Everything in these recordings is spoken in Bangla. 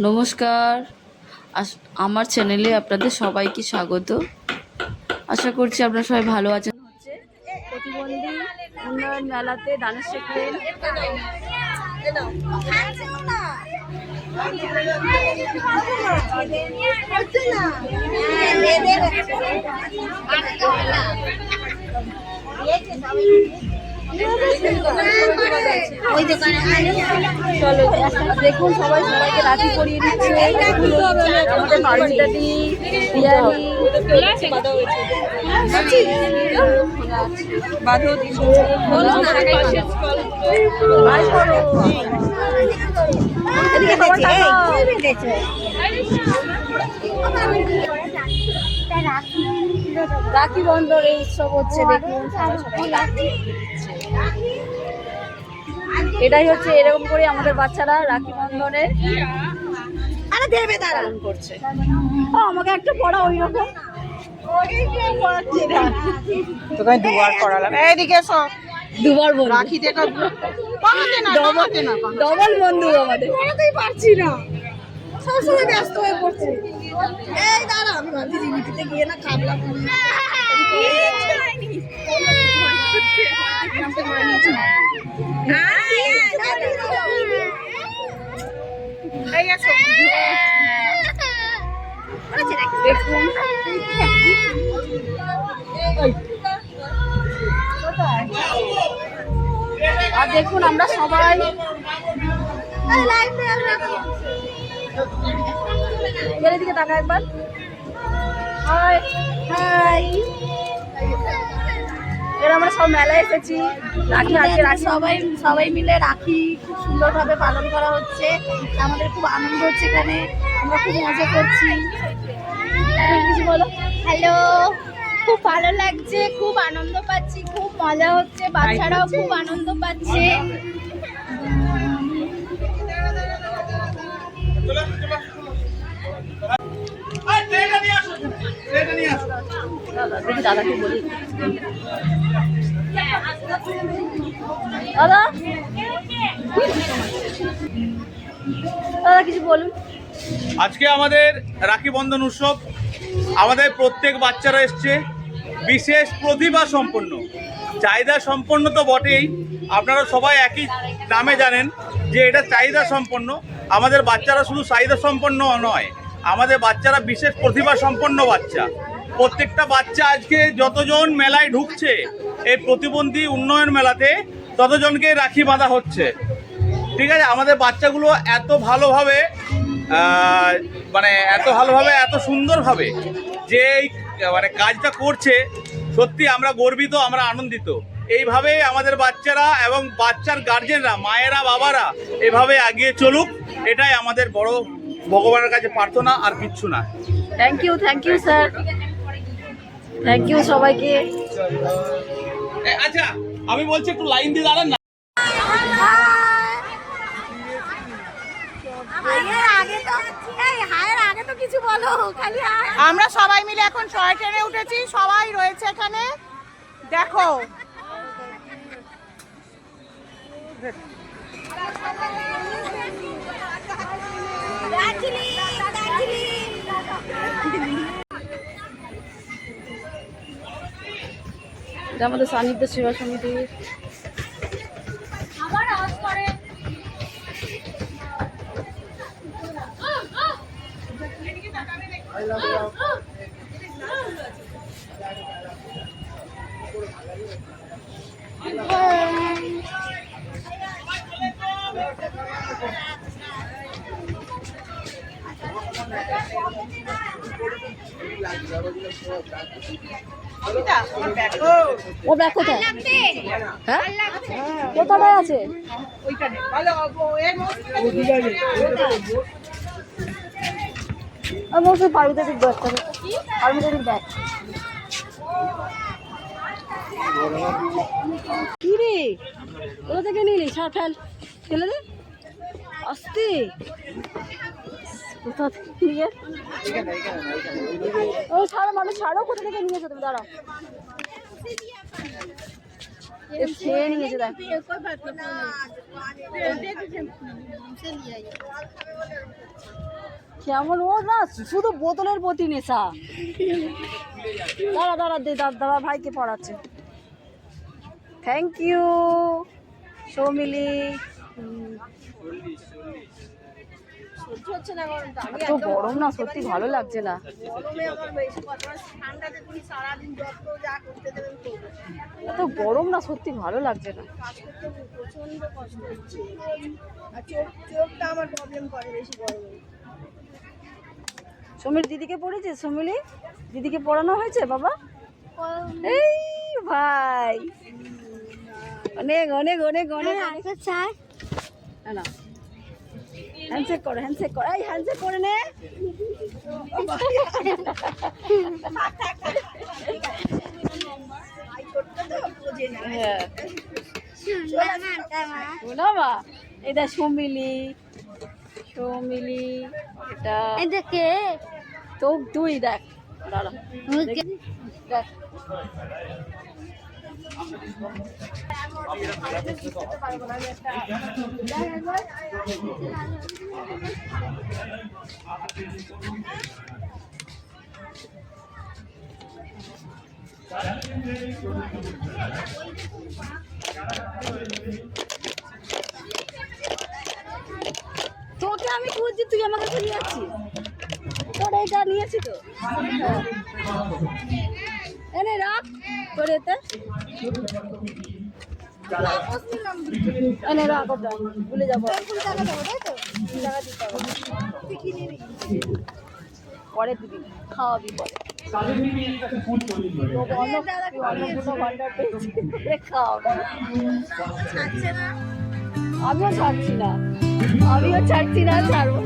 নমস্কার, আমার চ্যানেলে আপনাদের সবাইকে স্বাগত। আশা করছি আপনারা সবাই ভালো আছেন। প্রতিবন্ধী উন্নয়ন মেলাতে ডান্স শেখেন। চলো দেখুন, সবাই সবাইকে রাখি পরিয়ে দিচ্ছে। আমাদের পারমিতাদি রাখি বন্ধন এই উৎসব হচ্ছে। দেখুন এটাই হচ্ছে, এরকম করে আমাদের বাচ্চারা রাখি বন্ধনের পালন করছে। আমাকে একটু পড়া ওই রকম দুবার করালাম। এইদিকে দুবার বন্ধু রাখি দেখা ডবল বন্ধু আমাদের। পারছি না, সবসময় ব্যস্ত হয়ে পড়ছে। এই দাঁড়া, আমি ভাবছি জিনিসতে গিয়ে না খাবলা দেখুন আর দেখুন আমরা সবাই দিকে তাকা একবার। হাই হাই, এবার আমরা সব মেলায় এসেছি। রাখি আজকে সবাই মিলে রাখি খুব সুন্দরভাবে পালন করা হচ্ছে। আমাদের খুব আনন্দ হচ্ছে এখানে, আমরা খুব মজা করছি। কিছু বলো। হ্যালো, খুব ভালো লাগছে, খুব আনন্দ পাচ্ছি, খুব মজা হচ্ছে, বাচ্চারাও খুব আনন্দ পাচ্ছে। দেখি দাদাকে বলি। দাদা দাদা কিছু বলুন। আজকে আমাদের রাখি বন্ধন উৎসব। আমাদের প্রত্যেক বাচ্চারা এসছে, বিশেষ প্রতিভা সম্পন্ন, চাহিদা সম্পন্ন তো বটেই। আপনারা সবাই একই নামে জানেন যে এটা চাহিদা সম্পন্ন। আমাদের বাচ্চারা শুধু চাহিদা সম্পন্ন নয়, আমাদের বাচ্চারা বিশেষ প্রতিভা সম্পন্ন বাচ্চা। প্রত্যেকটা বাচ্চা আজকে যতজন মেলায় ঢুকছে এই প্রতিবন্ধী উন্নয়ন মেলাতে, ততজনকে রাখি বাঁধা হচ্ছে। ঠিক আছে, আমাদের বাচ্চাগুলো এত ভালোভাবে এত সুন্দরভাবে যে এই কাজটা করছে, সত্যি আমরা গর্বিত, আমরা আনন্দিত। এইভাবে আমাদের বাচ্চারা এবং বাচ্চার গার্জেনরা, মায়েরা বাবারা এভাবে এগিয়ে চলুক, এটাই আমাদের বড় ভগবানের কাছে প্রার্থনা, আর কিচ্ছু না। Thank you sir, thank you সবাইকে। আচ্ছা, আমি বলছি একটু লাইন দিয়ে দাঁড়ান না। আমরা সবাই মিলে এখন টয় ট্রেনে উঠেছি, সবাই রয়েছে এখানে। দেখো এটা আমাদের সান্নিধ্য সেবা সমিতির। ও ব্যাগ কোথায়? হ্যাঁ, কোথায় আছে? পারমিতাদির ব্যাগ কি রে? কোথা থেকে নিলি? ছাড়, ফেলে দে, আসতে কোথা থেকে নিয়ে? ও ছাড়ো, মানুষ ছাড়ো, কোথা থেকে নিয়েছো তুমি? দাঁড়াও, খেয়ে নিয়েছে দেখ। কেমন ও না শুধু বোতলের প্রতি নেশা। দাঁড়া দাঁড়া দে দাদা ভাইকে পড়াচ্ছে। Thank you Soumili. সহ্য হচ্ছে না গরমটা। আমি এত গরম না সত্যি ভালো লাগছে না। গরমে আমার বেশি কথা ঠান্ডাতে তুমি সারাদিন যত যা করতে দেবেন করবে। এত গরম না সত্যি ভালো লাগছে না। কাজ করতে প্রচন্ড কষ্ট হচ্ছে আর চোখটা আমার প্রবলেম করে বেশি গরমে। সৌমিলি দিদিকে পড়েছে? সৌমিলি দিদিকে পড়ানো হয়েছে বাবা? এই ভাই অনেক অনেক অনেক অনেক চাই না না হ্যান্ডশেক করো হ্যান্ডশেক করো। এই হ্যান্ডশেক করে নে। হ্যাঁ শোনা মা এটা সৌমিলি। সৌমিলি এটা এটাকে তো তুই দেখ দাঁড়া দেখ। তোকে আমি খুঁজছি তুই আমার কাছে নিয়ে যাচ্ছিস। তোর এইটা নিয়েছি তো এনে রাখ তোর এতে এনে রাখ ওটা ভুলে যাবো। টাকা দেবো তাই তো? টাকা দিতে হবে পরে দিবি খাওয়াবি পরে। আমিও ছাড়ছি না আমিও ছাড়ছি না ছাড়বো।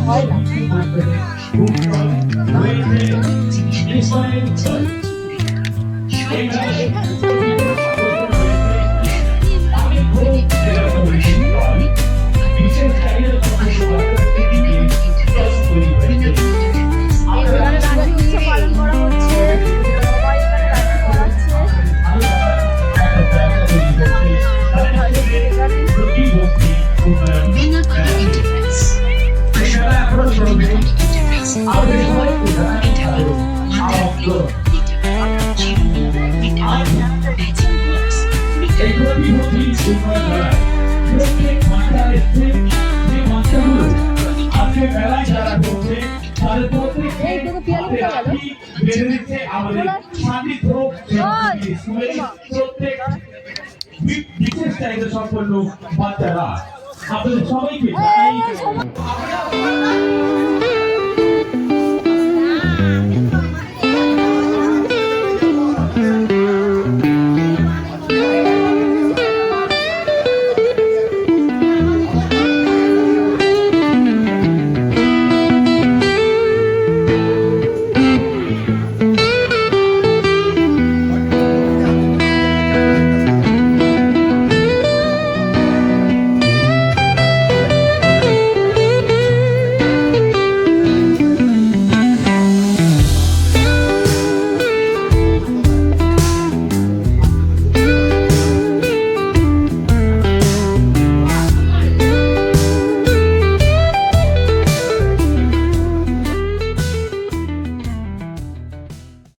হয় না বিশেষ চাহিদা সম্পন্ন বাচ্চারা আপনাদের সবাইকে